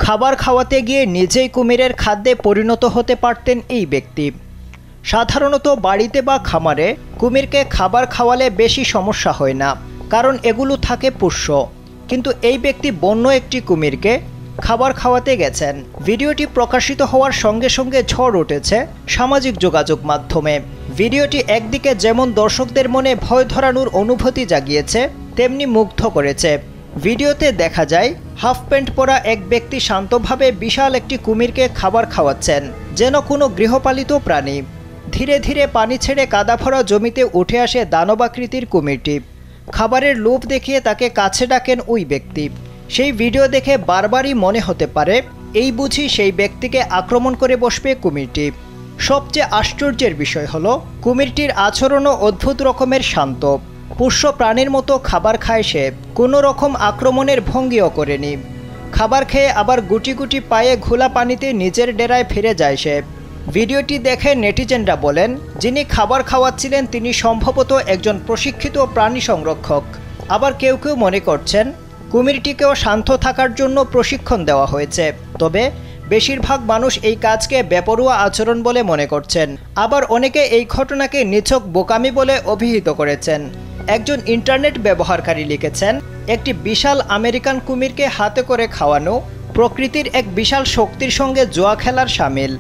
খাবার খাওয়াতে গিয়ে নিজেই কুমিরের খাদ্যে পরিণত হতে পারতেন এই ব্যক্তি। সাধারণত বাড়িতে বা খামারে কুমিরকে খাবার খাওয়ালে বেশি সমস্যা হয় না, কারণ এগুলো থাকে পোষ্য। কিন্তু এই ব্যক্তি বন্য একটি কুমিরকে খাবার খাওয়াতে গেছেন। ভিডিওটি প্রকাশিত হওয়ার সঙ্গে সঙ্গে ঝড় উঠেছে সামাজিক যোগাযোগ মাধ্যমে। ভিডিওটি একদিকে যেমন দর্শকদের মনে ভয় ধরানোর অনুভূতি জাগিয়েছে, তেমনি মুগ্ধ করেছে। ভিডিওতে দেখা যায় হাফ প্যান্ট পরা এক ব্যক্তি শান্তভাবে বিশাল একটি কুমিরকে খাবার খাওয়াচ্ছেন, যেন কোনো গৃহপালিত প্রাণী। ধীরে ধীরে পানি ছেড়ে কাদা ভরা জমিতে উঠে আসে দানবাকৃতির কুমিরটি। খাবারের লোভ দেখিয়ে তাকে কাছে ডাকেন ওই ব্যক্তি। সেই ভিডিও দেখে বারবারই মনে হতে পারে এই বুঝি সেই ব্যক্তিকে আক্রমণ করে বসবে কুমিরটি। সবচেয়ে আশ্চর্যের বিষয় হলো কুমিরটির আচরণও অদ্ভুত রকমের শান্ত। পোষ্য প্রাণীর মতো খাবার খায় সে, কোনো রকম আক্রমণের ভঙ্গিও করেনি। খাবার খেয়ে আবার গুটি গুটি পায়ে ঘোলা পানিতে নিজের ডেরায় ফিরে যায় সে। ভিডিওটি দেখে নেটিজেনরা বলেন, যিনি খাবার খাওয়াচ্ছিলেন তিনি সম্ভবত একজন প্রশিক্ষিত প্রাণী সংরক্ষক। আবার কেউ কেউ মনে করছেন কুমিরটিকেও শান্ত থাকার জন্য প্রশিক্ষণ দেওয়া হয়েছে। তবে বেশিরভাগ মানুষ এই কাজকে বেপরোয়া আচরণ বলে মনে করছেন। আবার অনেকে এই ঘটনাকে নিছক বোকামি বলে অভিহিত করেছেন। একজন ইন্টারনেট ব্যবহারকারী লিখেছেন, একটি বিশাল আমেরিকান কুমিরকে হাতে করে খাওয়ানো প্রকৃতির এক বিশাল শক্তির সঙ্গে জুয়া খেলার শামিল।